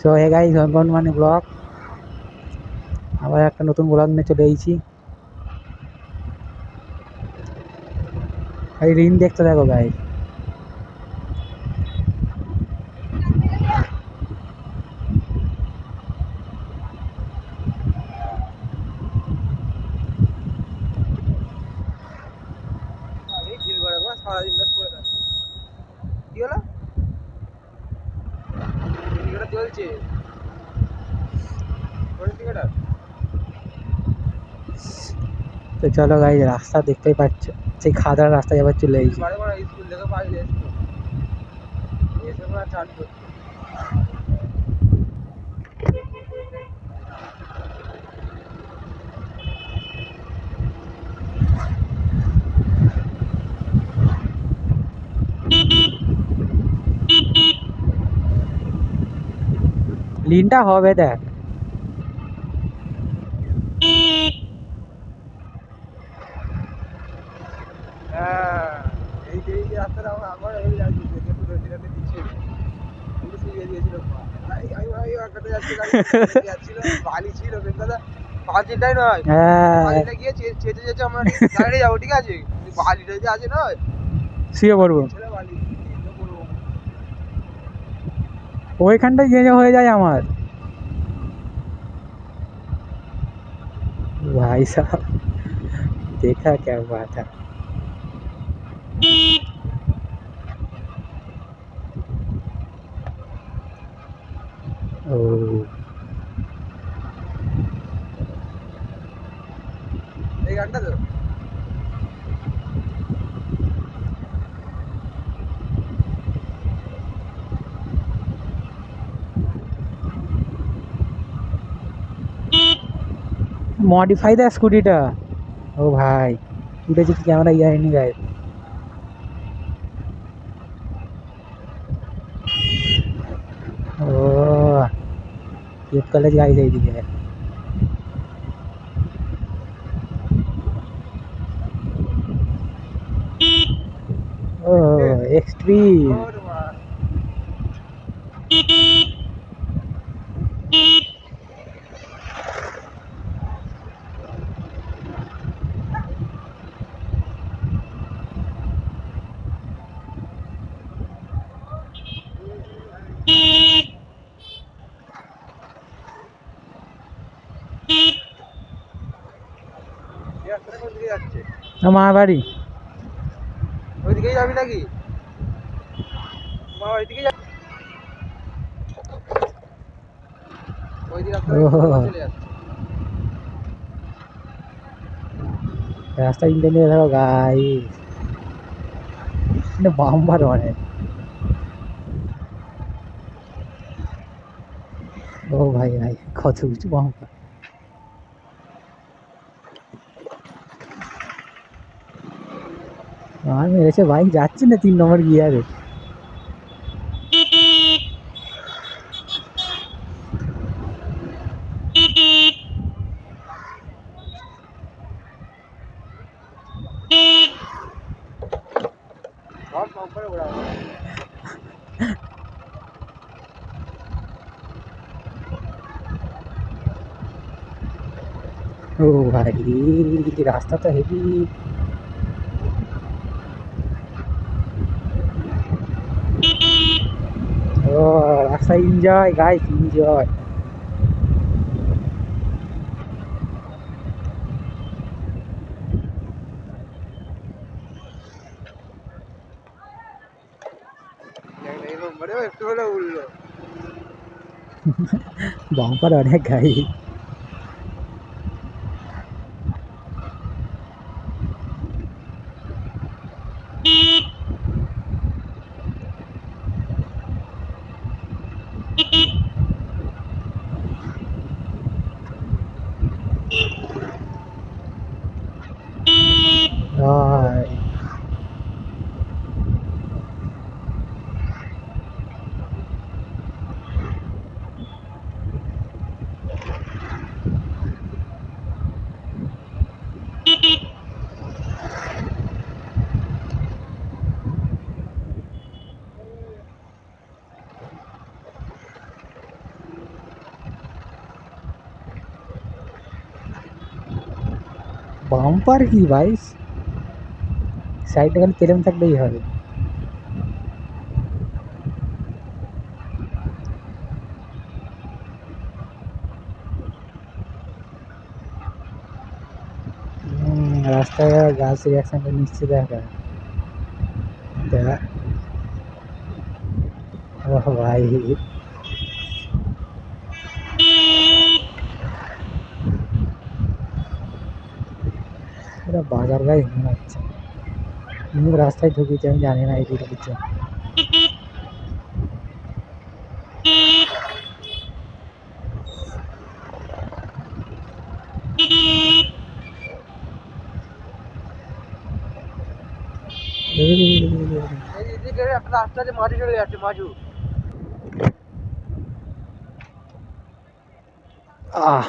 So hey guys, welcome to মানে blog. আবার একটা নতুন ব্লগ নিয়ে চলে এসেছি। এই রিন দেখতে দেখো গাইস। তো চলো গাইস, রাস্তা দেখতেই পাচ্ছ, সেই খাদার রাস্তায় আবার চলে এসেছি। লিনটা হবে দেখ। শুয়ে পড়বো ওইখানটায় গিয়ে হয়ে যায় আমার। भाई साहब, देखा क्या हुआ था। ओ মডিফাই দা স্কুটিটা। ও ভাই, উঠেছি কি ক্যামেরা যায়নি গায়ে। ও ये कॉलेज गाइस এইদিকে। ও এক্সট্রিম। আমার বাড়ি ওইদিকেই যাবি নাকি? মা ওইদিকেই যাবি? ওইদিকে চলে যাচ্ছে। রাস্তা ইন্টারনেট দেখো গাইস, বাম্পার অনেক। ও ভাই ভাই, কত কিছু বাম্পার। আমার মেরেছে বাইক যাচ্ছে না 3 নম্বর গিয়ারে। সব করে ওরা ও ভাই, রাস্তা তো হেভি। ও রাস্তা এনজয় গাইস, এনজয়। এই নম্বরেও একটু হলে উঠলো। বাম্পার অনেক গাড়ি। বাম্পার কি ভাই, সাইডে খালি প্লেন থাকলেই হবে। রাস্তায় গাছ রিয়াকশনটা নিশ্চিত দেখা। ও ভাই, এটা বাজার গায়ে মনে হচ্ছে। রাস্তায় ঢুকেছি, আমি জানি না এই ঢুকেছে। এদিকে একটা রাস্তা আছে, মাঝু চলে যাচ্ছে, মাঝু। আহ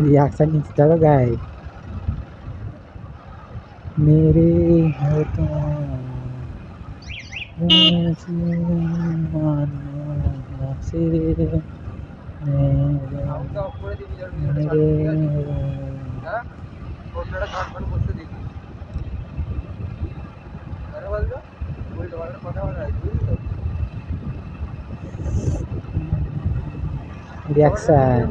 रिएक्शन इस तरह का है। मेरे होठों से रिएक्शन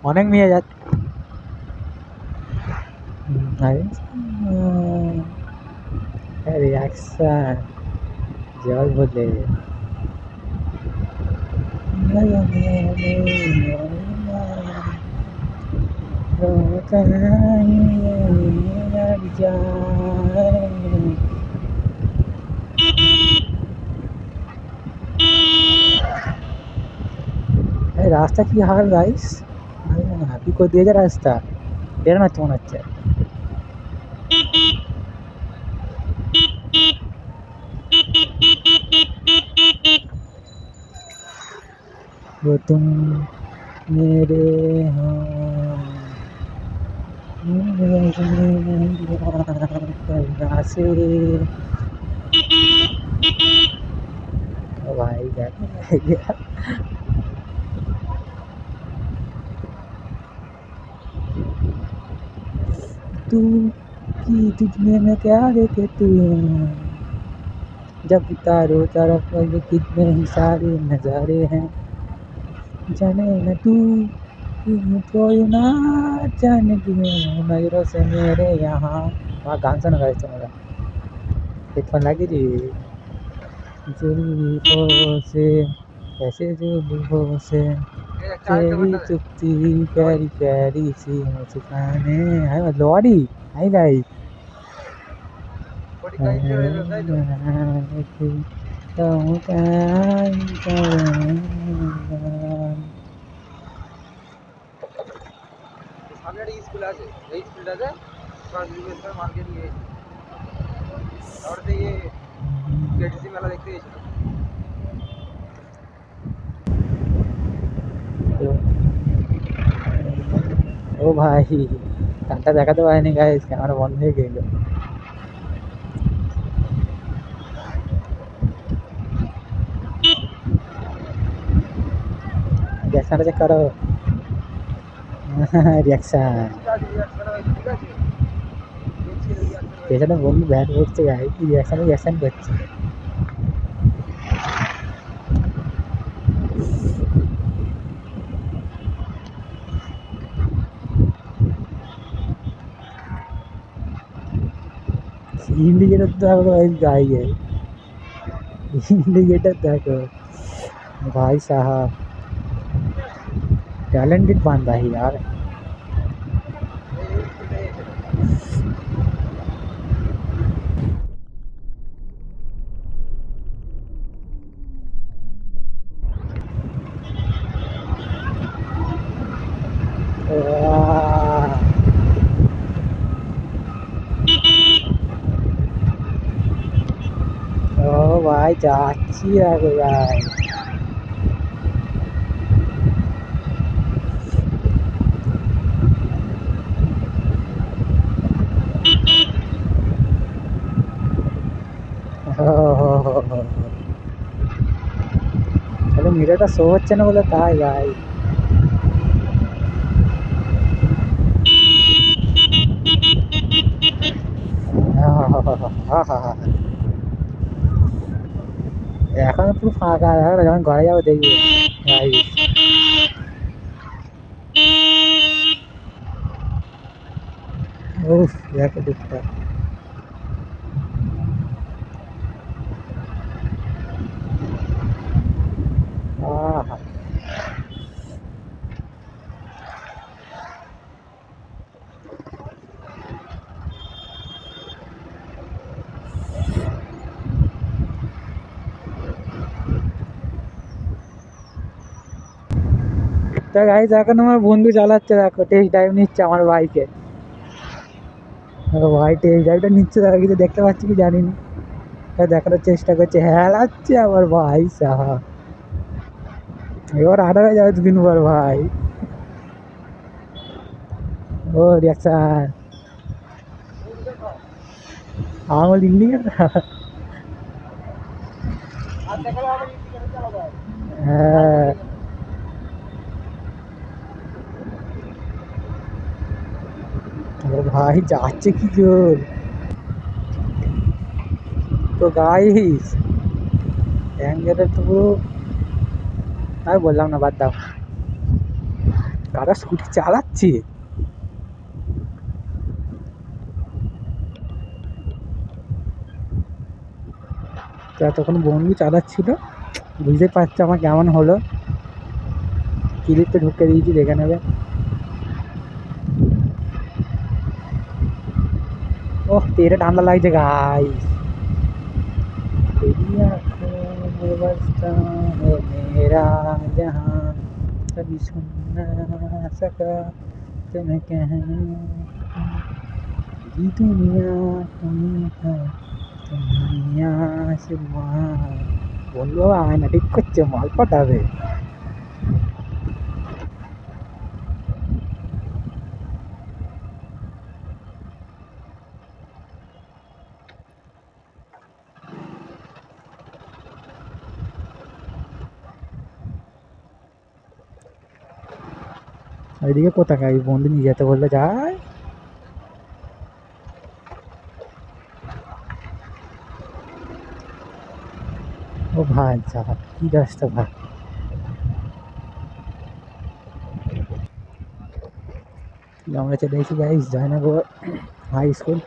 অনেক নিয়ে যাচ্ছে। रिएक्शन জল বলে রাস্তা কি হাল গাইস, হাতি করে দিয়েছে রাস্তা, এর না মনে হচ্ছে। वो तुम मेरे हो से भाई गया। तू की तुझमें मैं क्या देखे तू, जब तारो तरफ कितने ही सारे नजारे हैं, जाने न तू कोई ना जाने क्यों नजरों से मेरे यहाँ। वहाँ गान सा गायचं मला हेडफोन लागे रे। जुल्फों से कैसे जुल्फों से तेरी चुपती प्यारी प्यारी सी मुस्काने है लॉरी आई गाइस। সামনে একটা স্কুল আছে, এই স্কুলটাতে মার্কেট নিয়ে তারপরে ইয়ে কেটিসি মেলা দেখতে গেছিলাম। ও ভাই কানটা দেখাতে পারেনি গাইস, ক্যামেরা বন্ধ হয়ে গেল। রিয়াকশনটা চেক করো। রিয়াকশন পেছনে বন্ধু ব্যাট করছে গাই, কি রিয়াকশন করছে। इंडिकेटर देखो भाई, गाई है इंडिकेटर देखो भाई साहब, टैलेंटेड बंदा है यार। ও ভাই যাচ্ছি আগে ভাই। মিটারটা শো হচ্ছে না বলে তাই ভাই। এখন পুরো ফাঁকা, যখন ঘরে যাবো দেখবে গাইস। উফ দেখো দিকটা। আহা, তো গাইস এখন আমার বন্ধু চালাচ্ছে, দেখো টেস্ট ড্রাইভ নিচ্ছে আমার বাইকে। ভাই টেস্ট ড্রাইভটা নিচ্ছে, দেখো কিছু দেখতে পাচ্ছি কি জানি না, দেখানোর চেষ্টা করছে, হেলাচ্ছে আমার ভাই সাহা। এবার আডার হয়ে যাবে দুদিন পর ভাই। ও রিয়াকশন আমার ইন্ডিকেটার। হ্যাঁ ও ভাই যাচ্ছে কি জোর। তো গাইস অ্যাঙ্গেলের তো পুরো, আর বললাম না, বাদ দাও। কারা স্কুটি চালাচ্ছে, তো এতক্ষণ বন্ধু চালাচ্ছিল, বুঝতে পারছো আমার কেমন হলো। ক্লিপটা ঢুকে দিয়েছি, দেখে নেবে। ওহ তেরে ঠান্ডা লাগছে গাইস। तेरी आँखों में बसता है मेरा जहाँ, कभी सुन ना सका तुम्हें कहने की दुनिया तुम्हें है, दुनिया से वहाँ। বললো আয়না ঠিক করছে, মাল পাঠাবে। ওইদিকে কোথাকার বন্ধু নিয়ে যেতে বললে যায়। ও ভাই যা, কি রাস্তা ভাই। আমরা চলে এসেছি গাইস জয়নগর হাই স্কুল।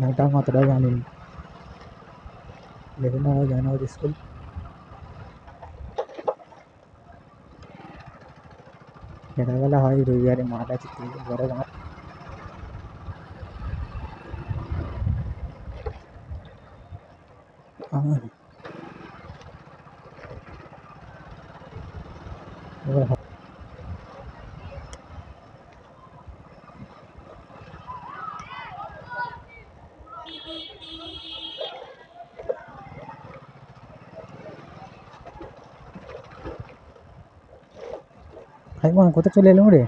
নামটা মাত্রা জানি, দেখুন না জয়নগর স্কুল। সকালবেলা হয়, রবিবারে মাঠ আছে, বড় মাঠ। ভাই মা কোথায় চলে এলাম রে।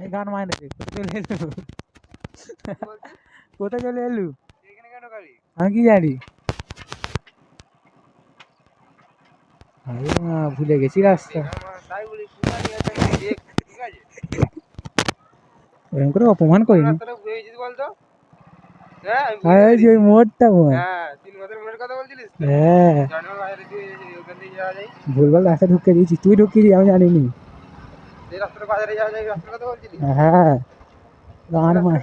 এই গান মাইনে রে, কোথায় চলে এলু, কোথায় চলে এলু আমি কি জানি। ভাই মা ভুলে গেছি রাস্তা। এরকম করে অপমান করিনি। ওই মোড়টা হ্যাঁ ভুলভাল রাস্তা ঢুকে দিয়েছি, তুই ঢুকিয়ে আমি জানিনি। হ্যাঁ গান মার,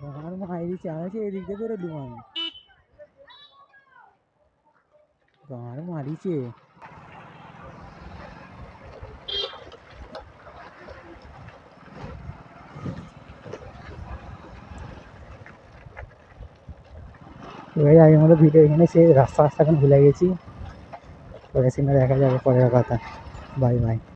গান মারিয়েছি আমি, এদিক দিয়ে করে দেবো আমি। গান মারিছে এবারে। আমি আমাদের ভিডিও এখানে সে রাস্তা এখন ভুলে গেছি, পরে সিনে দেখা যাবে পরের কথা। Bye bye.